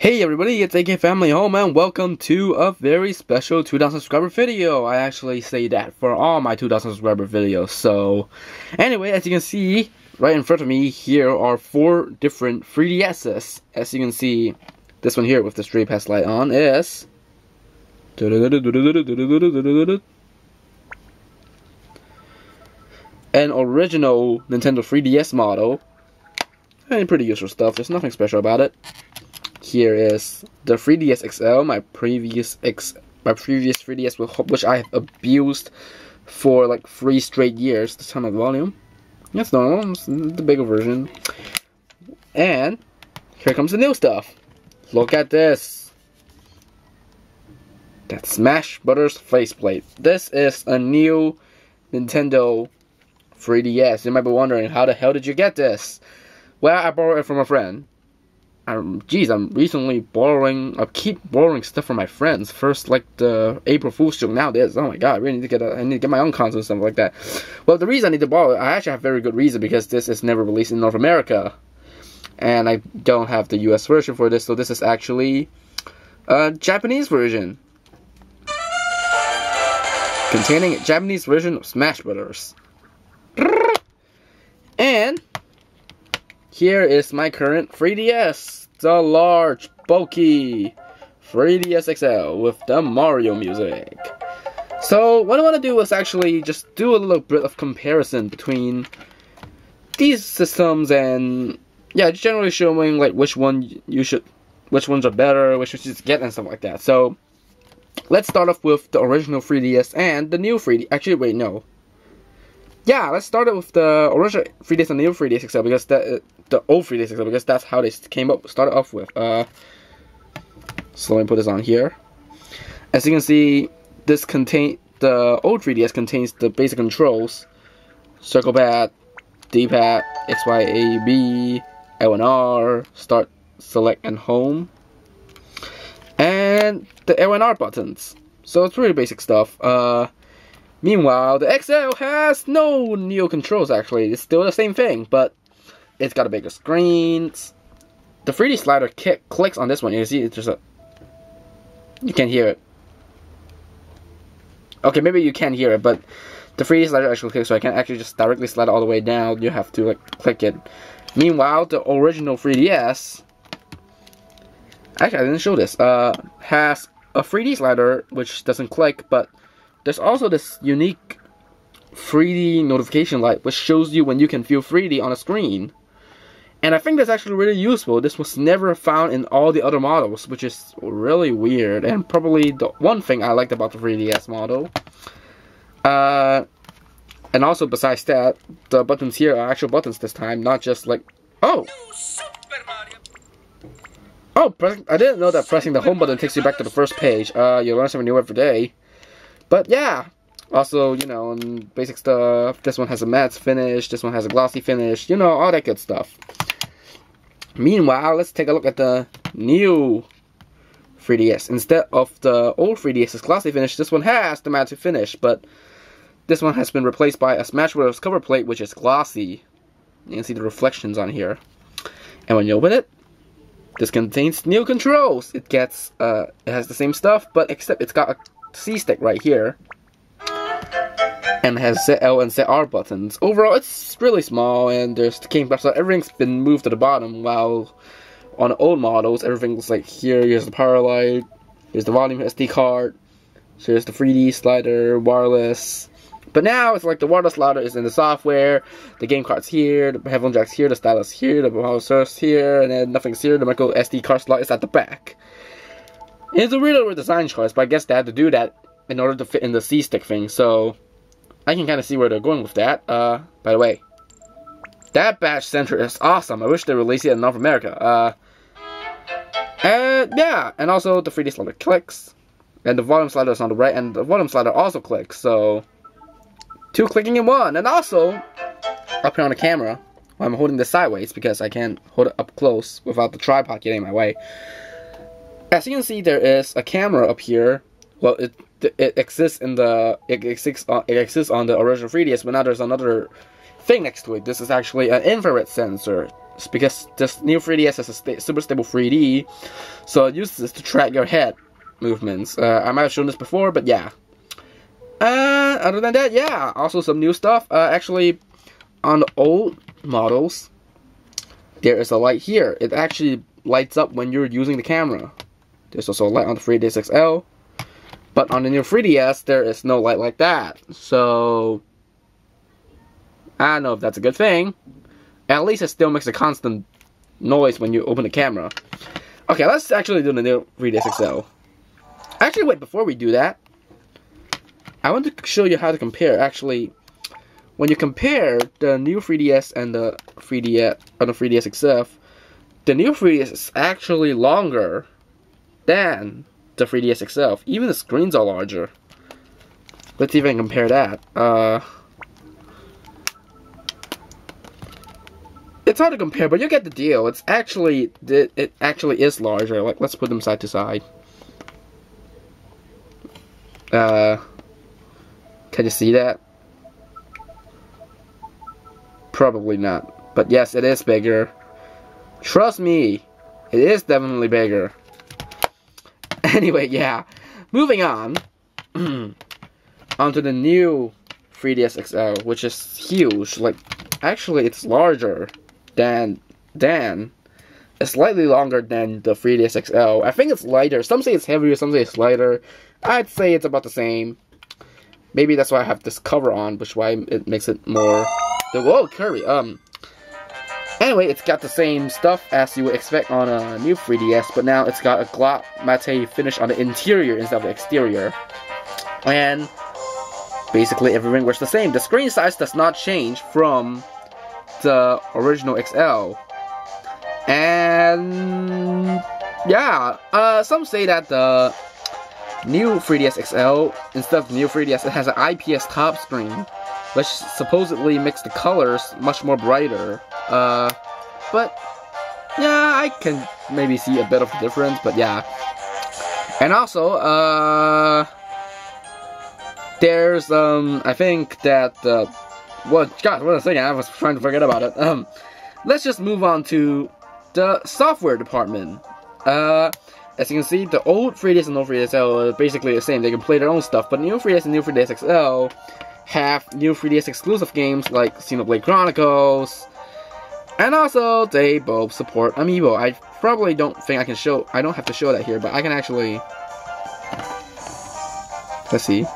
Hey everybody, it's Akfamilyhome and welcome to a very special 2,000 subscriber video. I actually say that for all my 2,000 subscriber videos. So, anyway, as you can see, right in front of me here are 4 different 3DSs. As you can see, this one here with the straight pass light on is an original Nintendo 3DS model. And pretty useful stuff, there's nothing special about it. Here is the 3DS XL, my previous 3DS, which I have abused for like 3 straight years. The ton of volume. That's normal. It's the bigger version. And here comes the new stuff. Look at this. That Smash Brothers faceplate. This is a new Nintendo 3DS. You might be wondering, how the hell did you get this? Well, I borrowed it from a friend. Geez, I'm recently I keep borrowing stuff from my friends. First, like the April Fool's joke, now this. Oh my god, I really need to get my own console and stuff like that. Well, the reason I need to borrow it, I actually have a very good reason, because this is never released in North America. And I don't have the US version for this, so this is actually a Japanese version. Containing a Japanese version of Smash Brothers. And here is my current 3DS, the large, bulky 3DS XL with the Mario music. So what I want to do is actually just do a little bit of comparison between these systems, and yeah, generally showing like which ones are better, which you should get, and stuff like that. So let's start off with the original 3DS and the new 3D. Actually, wait, no. Yeah, let's start it with the original 3DS and the new 3DS XL, because the old 3DS XL, because that's how they started off with. So let me put this on here. As you can see, the old 3DS contains the basic controls: circle pad, D-pad, X, Y, A, B, L and R, start, select, and home, and the L and R buttons. So it's really basic stuff. Meanwhile, the XL has no Neo controls. Actually, it's still the same thing, but it's got a bigger screen. The 3D slider clicks on this one. You can see it's just you can't hear it. Okay, maybe you can hear it, but the 3D slider actually clicks, so I can't actually just directly slide it all the way down. You have to like click it. Meanwhile, the original 3DS, actually I didn't show this, has a 3D slider which doesn't click, but there's also this unique 3D notification light which shows you when you can view 3D on a screen. And I think that's actually really useful. This was never found in all the other models, which is really weird, and probably the one thing I liked about the 3DS model. And also, besides that, the buttons here are actual buttons this time, not just like, oh! Oh, I didn't know that pressing the home button takes you back to the first page. You learn something new every day. But yeah, also, you know, basic stuff. This one has a matte finish, this one has a glossy finish, you know, all that good stuff. Meanwhile, let's take a look at the new 3DS. Instead of the old 3DS's glossy finish, this one has the matte finish, but this one has been replaced by a Smash Bros. Cover plate, which is glossy. You can see the reflections on here. And when you open it, this contains new controls. It has the same stuff, but except it's got a C-stick right here, and it has ZL and ZR buttons. Overall, it's really small, and there's the game bar, so everything's been moved to the bottom, while on the old models, everything's like here's the power light, here's the volume SD card, so here's the 3D slider, wireless. But now, it's like the wireless slider is in the software, the game card's here, the headphone jack's here, the stylus here, the power source here, and then nothing's here, the micro SD card slot is at the back. It's a really weird design choice, but I guess they had to do that in order to fit in the C-stick thing, so I can kind of see where they're going with that. By the way, that badge center is awesome. I wish they released it in North America. And yeah, and also the 3D slider clicks, and the volume slider is on the right, and the volume slider also clicks, so 2 clicking in 1. And also, up here on the camera, I'm holding this sideways because I can't hold it up close without the tripod getting in my way. As you can see, there is a camera up here. Well, it exists on the original 3DS, but now there's another thing next to it. This is actually an infrared sensor. It's because this new 3DS has a super stable 3D, so it uses this to track your head movements. I might have shown this before, but yeah. Other than that, yeah, also some new stuff. Actually, on the old models, there is a light here. It actually lights up when you're using the camera. There's also a light on the 3DS XL, but on the new 3DS, there is no light like that. So, I don't know if that's a good thing. At least it still makes a constant noise when you open the camera. Okay, let's actually do the new 3DS XL. Actually, wait, before we do that, I want to show you how to compare. Actually, when you compare the new 3DS and the 3DS XL, the new 3DS is actually longer than the 3DS XL. Even the screens are larger. Let's see if I can compare that. It's hard to compare, but you get the deal. It actually is larger. Like, let's put them side to side. Can you see that? Probably not. But yes, it is bigger. Trust me, it is definitely bigger. Anyway, yeah. Moving on. Onto the new 3DS XL, which is huge. Like, actually, it's larger than it's slightly longer than the 3DS XL. I think it's lighter. Some say it's heavier, some say it's lighter. I'd say it's about the same. Maybe that's why I have this cover on, which is why it makes it more... Whoa, Kirby. Anyway, it's got the same stuff as you would expect on a new 3DS, but now it's got a gloss matte finish on the interior instead of the exterior. And basically everything works the same. The screen size does not change from the original XL. And yeah, some say that the new 3DS XL, instead of the new 3DS, it has an IPS top screen, which supposedly makes the colors much more brighter. But yeah, I can maybe see a bit of a difference, but yeah. And also, there's I think that well, God, what a second, I was trying to forget about it. Let's just move on to the software department. As you can see, the old 3DS and new 3DS XL are basically the same. They can play their own stuff, but new 3DS and new 3DS XL have new 3DS exclusive games like Xenoblade Chronicles, and also they both support Amiibo. I probably don't think I can show. I don't have to show that here, but I can actually. Let's see.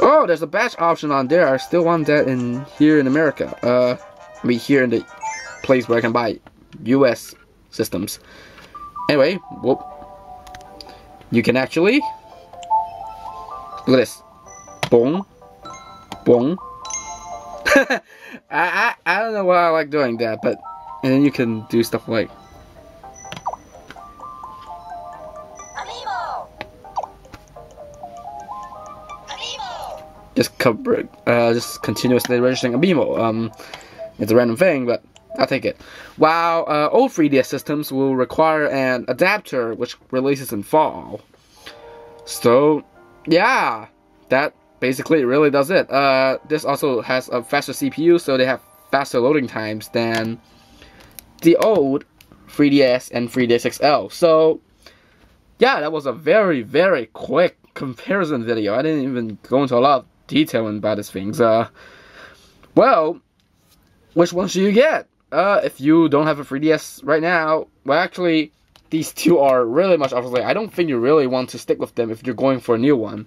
Oh, there's a batch option on there. I still want that in here in America. I mean here in the place where I can buy US systems. Anyway, whoop. You can actually look at this. Boom. Boom. I don't know why I like doing that, but and then you can do stuff like just continuously registering Amiibo. It's a random thing, but I'll take it. While old 3DS systems will require an adapter, which releases in fall. So, yeah, that basically really does it. This also has a faster CPU, so they have faster loading times than the old 3DS and 3DS XL. So, yeah, that was a very, very quick comparison video. I didn't even go into a lot of detail about these things. Well, which one should you get? If you don't have a 3DS right now, well, actually, these two are really much opposite. I don't think you really want to stick with them if you're going for a new one.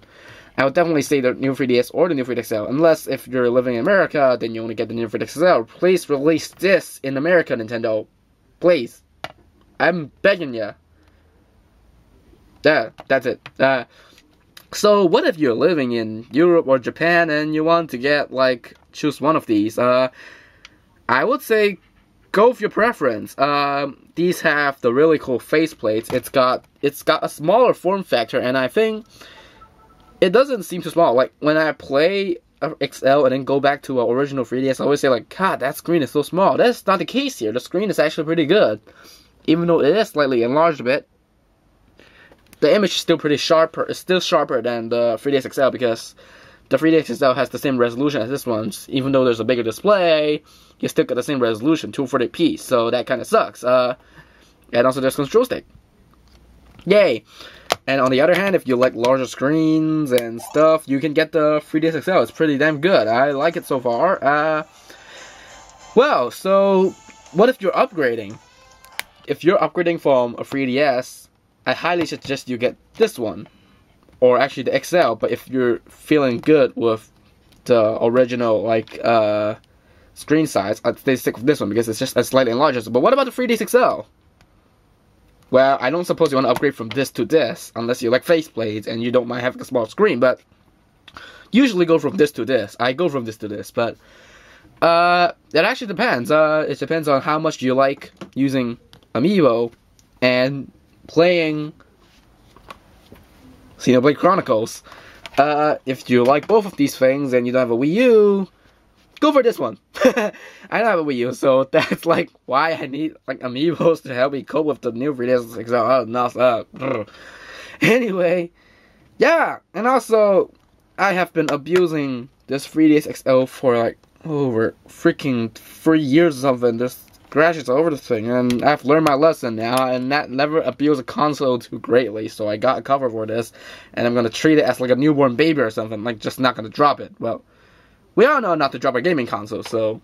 I would definitely say the new 3DS or the new 3DS XL. Unless if you're living in America, then you only get the new 3DS XL. Please release this in America, Nintendo. Please. I'm begging ya. Yeah, that's it. So what if you're living in Europe or Japan and you want to get, like, choose one of these? I would say go with your preference. These have the really cool faceplates. It's got a smaller form factor, and I think it doesn't seem too small. Like when I play XL and then go back to an original 3DS, I always say like, God, that screen is so small. That's not the case here. The screen is actually pretty good, even though it is slightly enlarged a bit. The image is still pretty sharper. It's still sharper than the 3DS XL because the 3DS XL has the same resolution as this one. Even though there's a bigger display, you still get the same resolution, 240p. So that kind of sucks. And also there's control stick. Yay! And on the other hand, if you like larger screens and stuff, you can get the 3DS XL. It's pretty damn good. I like it so far. Well, so what if you're upgrading? If you're upgrading from a 3DS, I highly suggest you get this one. Or actually the XL, but if you're feeling good with the original, like, screen size, I'd stay stick with this one because it's just a slightly enlarged. But what about the 3DS XL? Well, I don't suppose you want to upgrade from this to this, unless you like faceplates and you don't mind having a small screen, but usually go from this to this. I go from this to this, but it actually depends. It depends on how much you like using Amiibo and playing Xenoblade Chronicles. If you like both of these things and you don't have a Wii U, go for this one. I don't have a Wii U, so that's like why I need like Amiibos to help me cope with the new 3DS XL. Oh, no, anyway, yeah, and also I have been abusing this 3DS XL for like over freaking 3 years or something. There's scratches all over the thing, and I've learned my lesson now, and not never abuse a console too greatly. So I got a cover for this, and I'm gonna treat it as like a newborn baby or something, like just not gonna drop it. Well, we all know not to drop a gaming console, so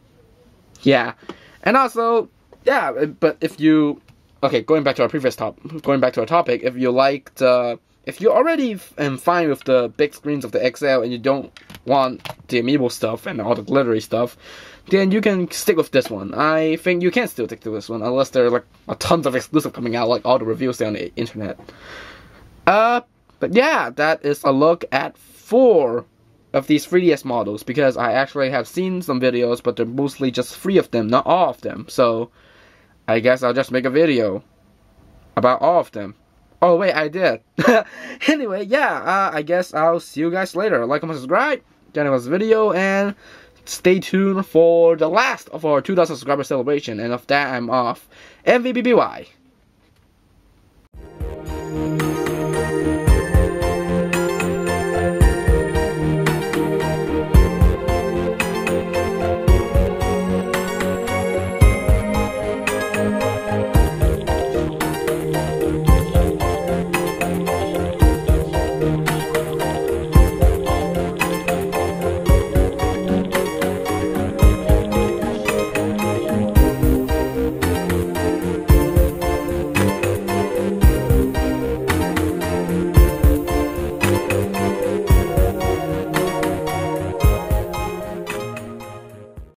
yeah. And also, yeah, but if you, okay, going back to our topic, if you liked, if you already am fine with the big screens of the XL and you don't want the Amiibo stuff and all the glittery stuff, then you can stick with this one. I think you can still stick to this one, unless there are like a tons of exclusive coming out, like all the reviews say on the internet. But yeah, that is a look at 4 of these 3DS models, because I actually have seen some videos, but they're mostly just 3 of them, not all of them. So I guess I'll just make a video about all of them. Oh wait, I did. Anyway, yeah, I guess I'll see you guys later. Like, comment, subscribe, get this video, and stay tuned for the last of our 2,000 subscriber celebration. And of that, I'm off. MVBBY.